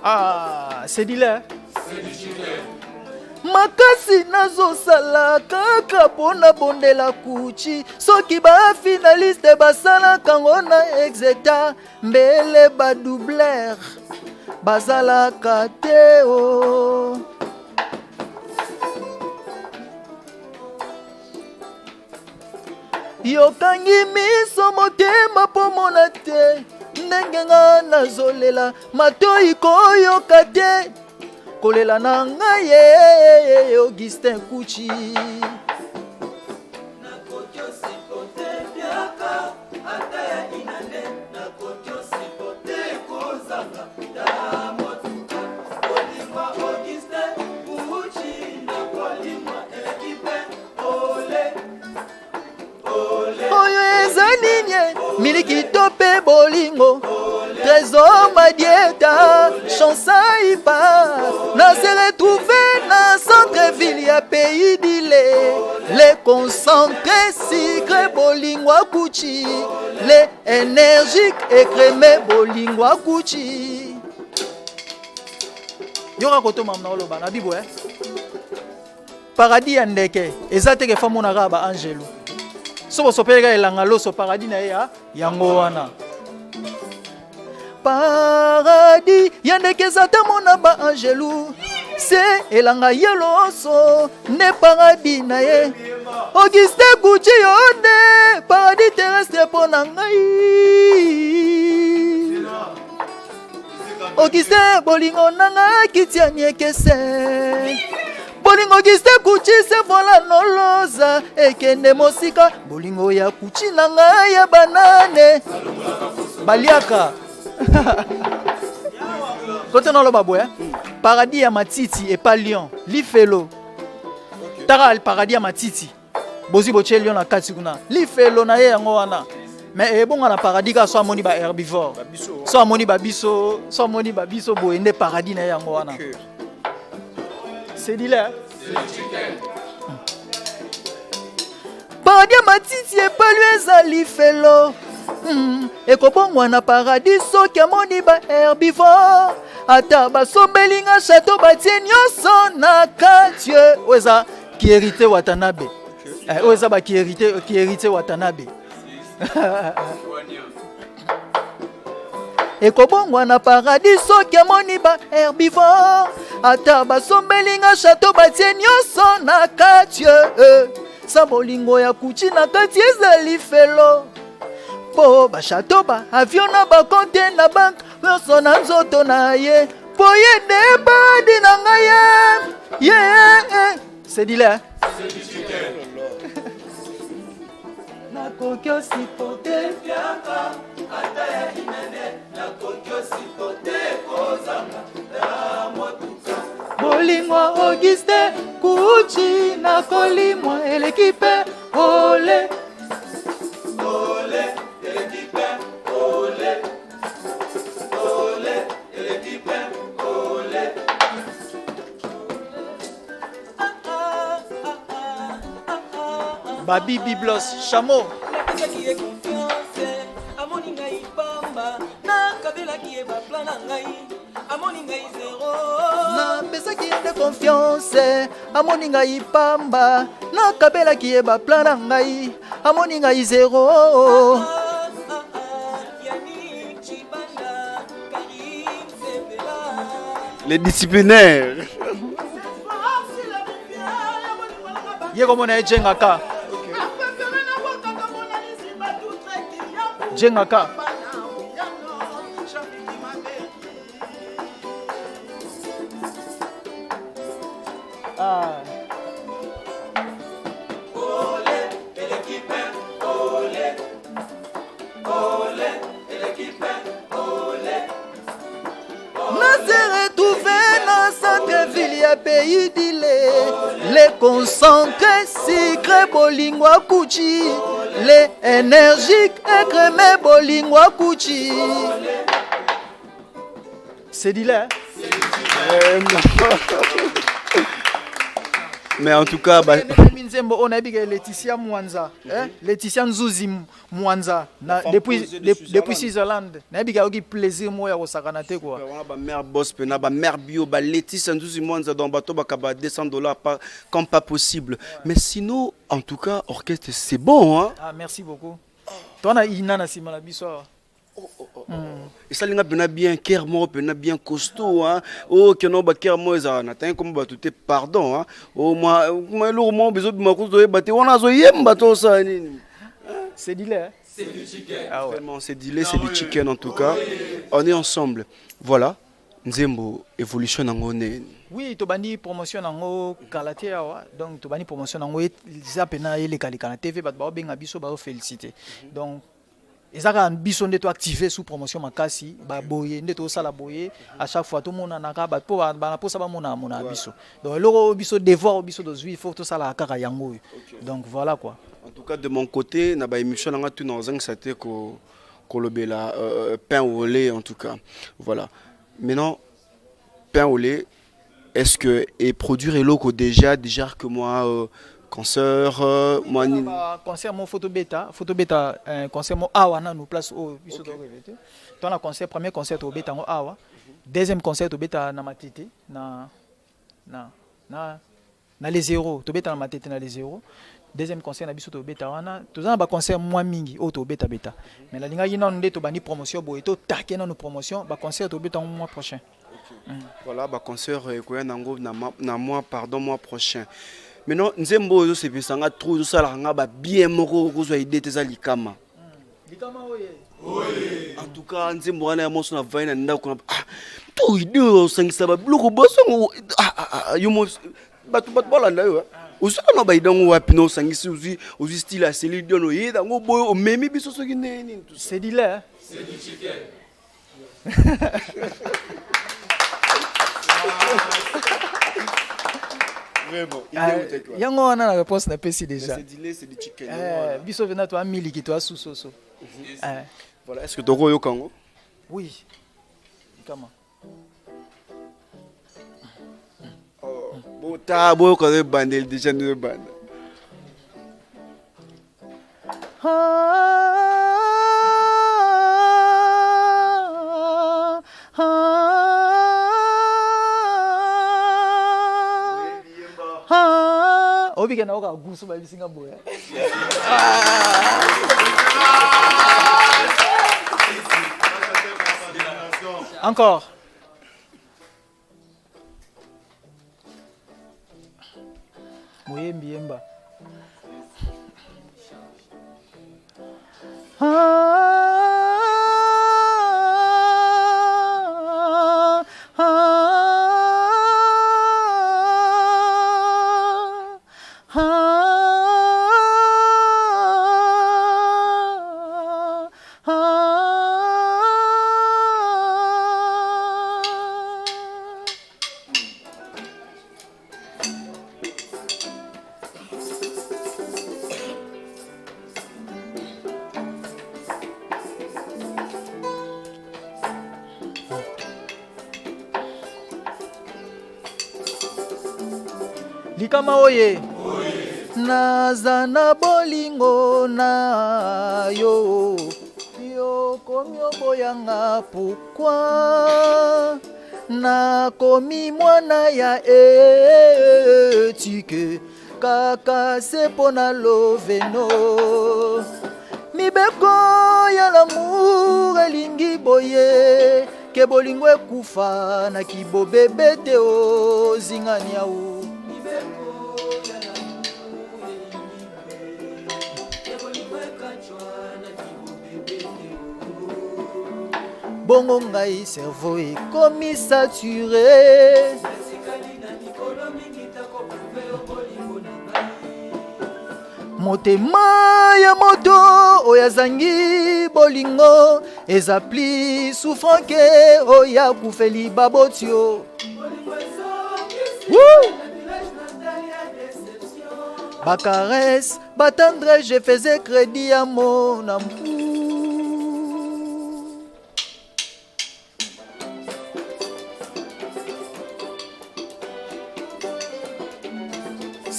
Ah, c'est dit là. makasi nazosala kaka mpona bondela kuchi soki bafinaliste basalaka ngo na exeta mbele badoubler bazalaka te o. yokangi miso motema po mona te ndenge nga nazolela matoi koyoka te kolela na ngai ye Augustin Kuchi. Oyo eza nini miliki tope bolingo trésor madieta chansaiba na se retrouver na centre-ville ya pays d'Ile les concentrés sucré bolingwa Kuchi les énergiques écrémé bolingwa Kuchi. Yoka kotoma mna oloba na bibo paradis ya ndeke eza teke famonaka ba angelo sobo sopeleka elanga loso paradis na ya yango wana paradis ya ndeke eza mona ba angelo se elanga yeloso ne paradis na ye Augustin Kuchi yonde paradis terrestre pona ngai Augustin bolingo nanga kitiani ekese bolingo Augustin Kuchi se vola noloza ekende mosika bolingo ya Kuchi nanga ya banane baliaka kote na loba boya paradis ya matiti et pas lion lifelo taka paradis ya matiti bozi boche lion na kati kuna lifelo na ye yango wana mais ebonga na paradis ka so amoni ba herbivore so amoni babiso boende paradis na ye yango wana c'est dit là paradis ya matiti et pas lui ezali felo ekobongwa na paradis soki amoni ba herbivore ata basombelinga chateau batie nyonso na kati oza Kierite Watanabe oza ba Kierite Watanabe ekobongwa na paradis soki amoni ba herbivore ata basombelinga chateau batie nyonso na kati sa bolingo ya Kuchi na kati ezali felo po ba chateau ba avion na ba konte na banque nyonso na nzoto na ye po ye nde badi na ngai ye c'est dit là nakoki osipote fiaka ata ya inene nakoki osipote kozanga na motuka bolingo Augustin Kuchi nakolimwa eleki mpe ole ole eleki mpe ole ole eleki mpe ole Babi Biblos Chameau napesaki ye confiance amoni ngai pamba nakabelaki ye baplan na ngai amoni ngai zero Les disciplinaires. ye komona ye jengaka jengaka pays d'Ile les concentrés sucrés bolingwa Kuchi les énergiques écrémés bolingwa Kuchi c'est dit là Mais en tout cas, bah, Nzembo on a bigé Laetitia Mwanza, Laetitia Nzuzi Mwanza depuis Switzerland. Na bigé oki plaisir moya ko sakana te quoi. on a ba mère boss pena ba mère bio ba Laetitia Nzuzi Mwanza dans bateau ba kaba $200 pas comme pas possible. Mais sinon en tout cas orchestre c'est bon hein. Ah merci beaucoup. Toi na ina na sima la biso. Et ça linga pena bien cœur mo pena bien costaud hein. Oh que non ba cœur mo za na tan comme ba tout pardon hein. Oh moi le mo bezo ma cause de bateau on a zo yemba to ça nini. C'est dit là. C'est du chicken. Ah ouais. Vraiment, c'est du lait, c'est du chicken en tout cas. On est ensemble. Voilà. Nzembo, évolution en honnête. Oui, tu bani promotion en Kalaté. Donc, tu bani promotion en Zapena et les Kalikana TV, bah, ben abiso, bah, félicité. Donc, ils ont un biso de activé sous promotion makasi, bah, boye, de tout ça la boye. À chaque fois, tout le monde en a bah, pour ça, mon abiso. Donc, le biso devoir, biso de il faut tout ça la kara yango. Donc, voilà quoi. En tout cas, de mon côté, na ba émission nga tu dans un c'était ko kolobela pain au lait en tout cas. Voilà. Maintenant pain au lait, est-ce que et produire et loco déjà que moi concert moi concert mon photo bêta concert mon awa na nous place au biso do revete. Dans la concert premier concert au bêta awa, deuxième concert au bêta na matete na les zéros, to bêta na matete na les zéros. Deuxième concert na biso to beta wana tozana ba concert moins mingi o to beta mais la linga yina ndé to bani promotion boy to taquer na nos promotion ba concert to beta mois prochain. Voilà ba concert ko ya nango na mois prochain. Maintenant Nzembo zo se bisanga trop ça la nga ba bien moko ko zo idée tes alikama. Likama oye. Oui. En tout cas Nzembo wana ya moso na vaina ndako to idée o sangisa ba bloko boso yumo batu bolanda yo. Aussi on a idango wapi no sangisi aussi style à celui de no yeda ngo boy o memi biso so kineni c'est dit là c'est du chicken. Vraiment yango wana la réponse na pesi déjà c'est du chicken biso vena to amili ki to susoso voilà est-ce que toko yo kango oui comment Bota boy ko de bandel déjà de bande. Obi kana oka gusu ba bisinga boya. Encore. Moyembi yemba. Likama oye naza na bolingo na yo komi oboyanga pourquoi nakomi mwana ya etike kaka se pona loveno mibeko ya l'amour elingi boye ke bolingo ekufa na kibobebe te ozingani au bongo ngai cerveau ekomi saturé motema ya moto oyo azangi bolingo eza pli souffrant ke oyo akufeli babotio bacaresse batendre je faisais crédit à mon amour.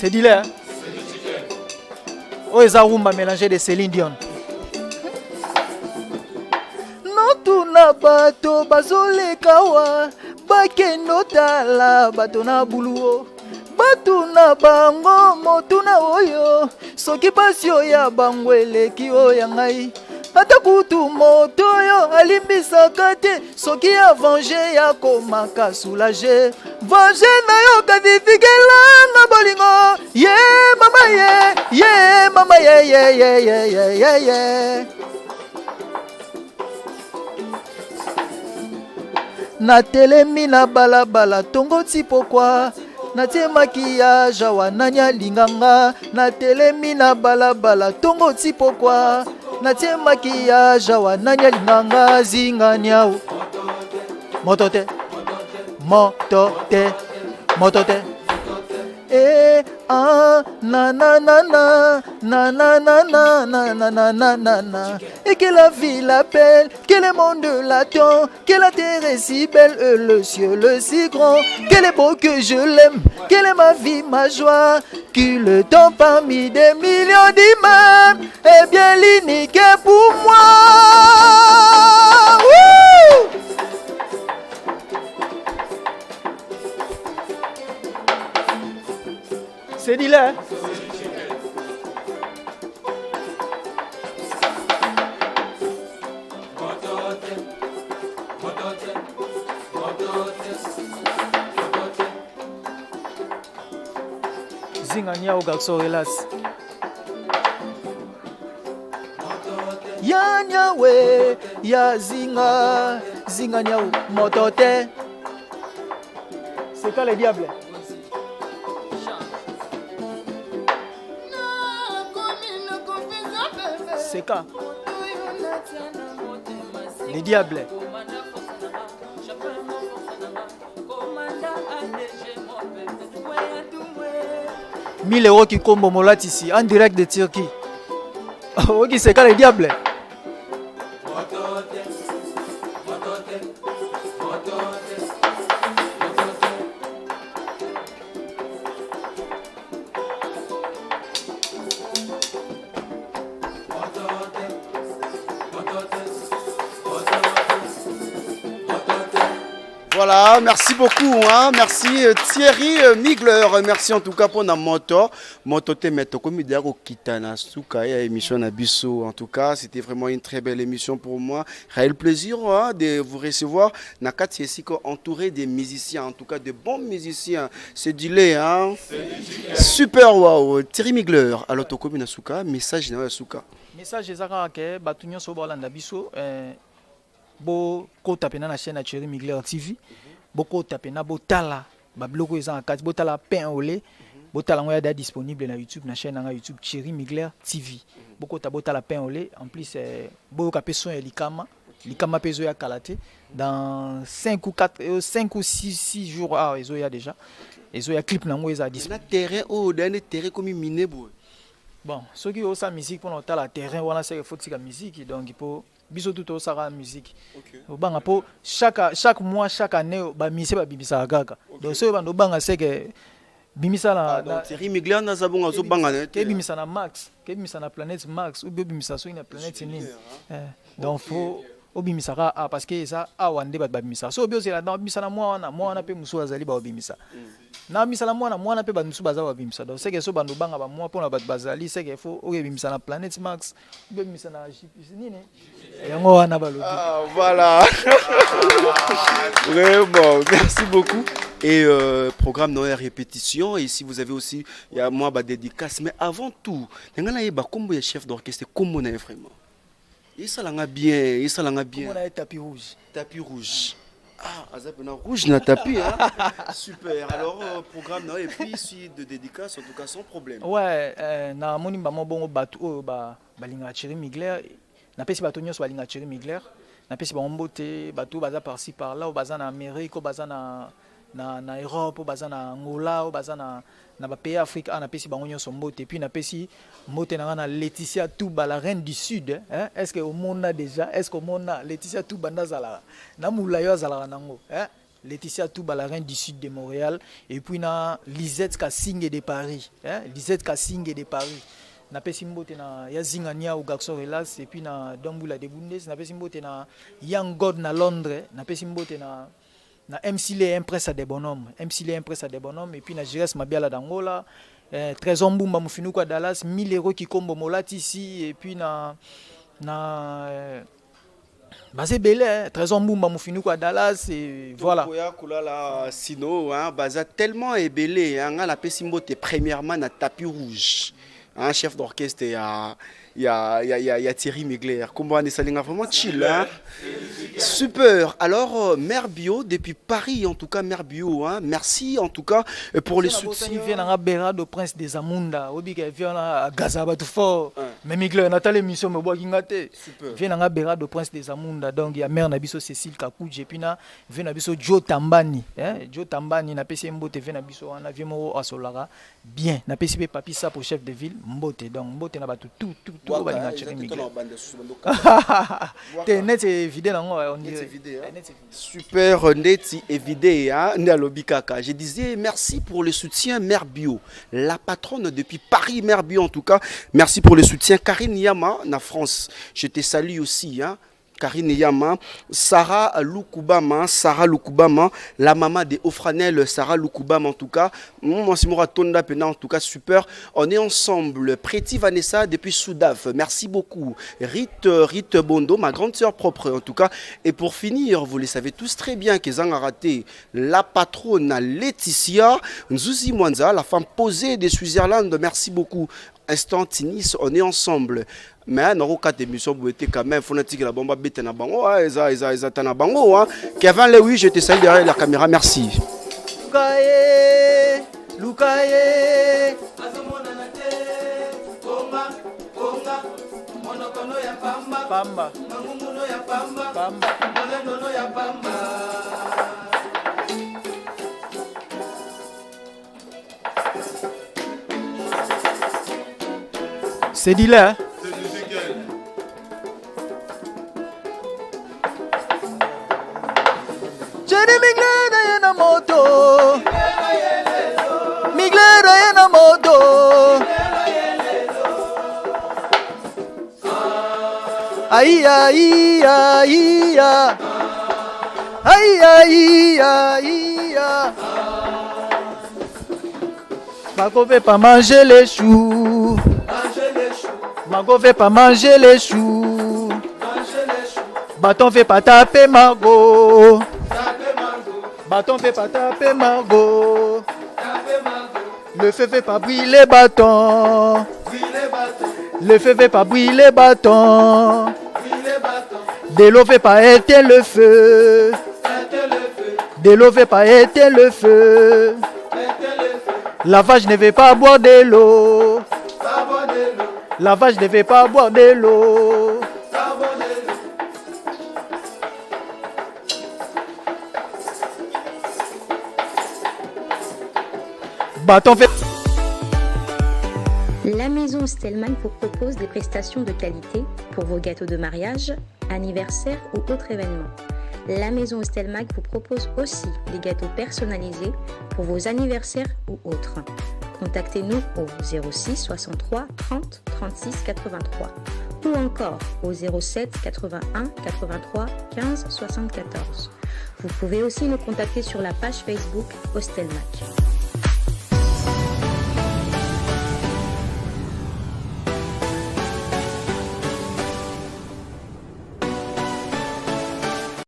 C'est dit là. Oh, eza rumba mélangé de Céline Dion. Notuna bato bazoleka wa bakendo tala bato na buluo. Batuna bango motuna oyo soki pasio ya bango eleki oyo ngai. Ata kutu moto yo alimbisaka te soki ya venger ya komaka soulager. Venger na yo kadifikelanga bolingo. Yeah mama yeah mama yeah. Na telemi na balabala tongo ti pokwa. Na tie maquillage wananya linganga. Na telemi na balabala tongo ti pokwa. Na tie maquillage wananya linganga zinga nyao. Motote. Na na na na na na na na na na na na na na. Et que la vie l'appelle, que le monde l'attend, que la terre est si belle et le ciel est si grand, qu'elle est beau que je l'aime, qu'elle est ma vie, ma joie, que le temps parmi des millions d'imams est bien l'unique pour moi. Woo! C'est dit là. Zinga nyao garçon relax. Ya nyawe ya zinga nyao motote. C'est quoi le diable? C'est quoi? Les diables. 1000 € qui combo molat ici, en direct de Turquie. Ok, c'est quoi les diables? Voilà, merci beaucoup, hein. Merci Thierry Migler, merci en tout cas pour la moto te mettre comme idéal kitana souka et émission Nabiso. En tout cas, c'était vraiment une très belle émission pour moi. Réel plaisir, hein, de vous recevoir. Nakati Esiko entouré des musiciens, en tout cas de bons musiciens. C'est du lait, hein. Super, wow. Thierry Migler, alors to comme Nasuka, message na Suka. Message ezaka ke batunyo so bolanda biso bo ko tapena na chaîne Thierry Migler TV. Boko tapena bo tala ba bloko ezanga kati bo tala pain au lait. Bo tala ngoya da disponible na YouTube na chaîne na YouTube Thierry Migler TV. Boko tala pain au lait en plus bo ka peso ya likama peso ya kalate dans 5 ou 6 jours ezo ya déjà. Ezo ya clip na ngo eza disponible. Na terrain au dernier terrain comme minebo. Bon, ceux qui ont sa musique pour noter la terrain, voilà, c'est qu'il faut que la musique, donc il faut biso tout ça la musique. Bon, pour chaque mois, chaque année, ba misi ba bimisa gaga. Donc ceux qui banga c'est que bimisa la Thierry Migler na zabonga zo banga na ke bimisa na Max, ke bimisa na planète Max ou bimisa sur une planète ni. Donc faut obimisa parce que ça a wande ba bimisa. So bio c'est là dans bimisa na moi na pe muso azali ba bimisa. Na misala mwana pe bantu baza ba bimisa donc c'est que so bando banga ba moi pour na bat bazali c'est que faut oye bimisa na planète Max be bimisa na JPC nini yango wana balobi. Voilà. Vraiment, merci beaucoup. Et programme Noël répétition et si vous avez aussi il y a moi ba dédicace mais avant tout ngana yeba kombo ya chef d'orchestre kombo na vraiment. Il salanga bien. On a tapis rouge. Tapis rouge. Ah, Azapena rouge na tapis, hein. Super. Alors, programme, non, et puis ici de dédicace, en tout cas, sans problème. Ouais, na moni ba mo bongo batu ba linga Thierry Migler, na pesi batu nyos ba linga Thierry Migler, na pesi ba mbote batu baza par-ci par-là, ou baza na Amérique, ou baza na Europe, ou baza na Angola, ou baza na ba pays Afrique, na pesi bango nyos mbote, puis na pesi mbote na Laetitia Touba, la reine du sud, hein. Est-ce que au monde a déjà, est-ce qu'au monde a Laetitia Touba ndazala na mula yo azala nango, hein. Laetitia Touba, la reine du sud de Montréal. Et puis na Lisette Kassing de Paris. Lisette Kassing de Paris. Na pesimbote na Yazinga Nia ou Garçon Relax. Et puis na Dambula de Bundes. Na pesimbote na Young God na Londres. Na pesimbote na MCL Impressa des bonhommes. MCL Impressa des bonhommes. Et puis na Jires Mabiala d'Angola. Trésor Mbumba Mufinuka Dallas. 1000 euros qui combo Molat ici. Et puis na Basé Belé, Trésor Mbumba Mufinuka Dallas. Et voilà. Sino, Baza tellement ébélé. La Pessimbote, premièrement, na tapis rouge. Un chef d'orchestre, il y a Thierry Mugler. Comment on est vraiment chill, hein? Super. Alors, Mère Bio, depuis Paris, en tout cas, Mère Bio, hein, merci en tout cas pour les soutiens. Il vient à Berado, Prince des Amunda. Il vient à Gazaba tout fort. Mais Mugler, Nathalie Mission, me boit Gingate. Il vient à Berado, Prince des Amunda. Donc, il y a Mère Nabiso Cécile Kakouj. Et puis, il vient à Nabiso Joe Tambani. Joe Tambani, n'a pas essayé Mbote, vient à Nabiso, on a vu Moro à Solara. Bien, n'a pas essayé Papi ça pour chef de ville. Mbote, donc Mbote n'a pas tout. T'es net et vidé là. Super net et vidé, hein, Kaka. Je disais merci pour le soutien Mère Bio, la patronne depuis Paris, Mère Bio en tout cas. Merci pour le soutien Karine Yama, na France. Je te salue aussi, hein. Karine Yama, Sarah Lukubama, la maman de Ofranel, Sarah Lukubama en tout cas. Moi, c'est Moura Tonda Pena en tout cas, super. On est ensemble. Preti Vanessa depuis Soudaf, merci beaucoup. Rite Bondo, ma grande sœur propre en tout cas. Et pour finir, vous le savez tous très bien qu'ils ont raté la patronne Laetitia Nzuzi Mwanza, la femme posée de Switzerland, merci beaucoup. Instant Tinis, on est ensemble. Mais dans le cas de l'émission, vous êtes quand même phonétique la bombe bête na bango, na bango, hein. Kevin Lewi, je te salue derrière la caméra, merci. Lukaye, Pamba. C'est dit là. Jenny Migler na moto. Migler na moto. Aïe aïe aïe aïe aïe aïe. Mago veut pas manger les choux. Mago veut pas manger les choux. Bâton fait pas taper Mago. Bâton fait pas taper Mago. Le feu fait pas brûler bâton. Le feu fait pas brûler bâton. De l'eau fait pas éteindre le feu. De l'eau fait pas éteindre le feu. La vache ne veut pas boire de l'eau. La vache ne veut pas boire de l'eau. Bâton fait... La maison Stelman vous propose des prestations de qualité pour vos gâteaux de mariage, anniversaire ou autres événements. La maison Stelman vous propose aussi des gâteaux personnalisés pour vos anniversaires ou autres. Contactez-nous au 06 63 30 36 83 ou encore au 07 81 83 15 74. Vous pouvez aussi nous contacter sur la page Facebook Hostelmac.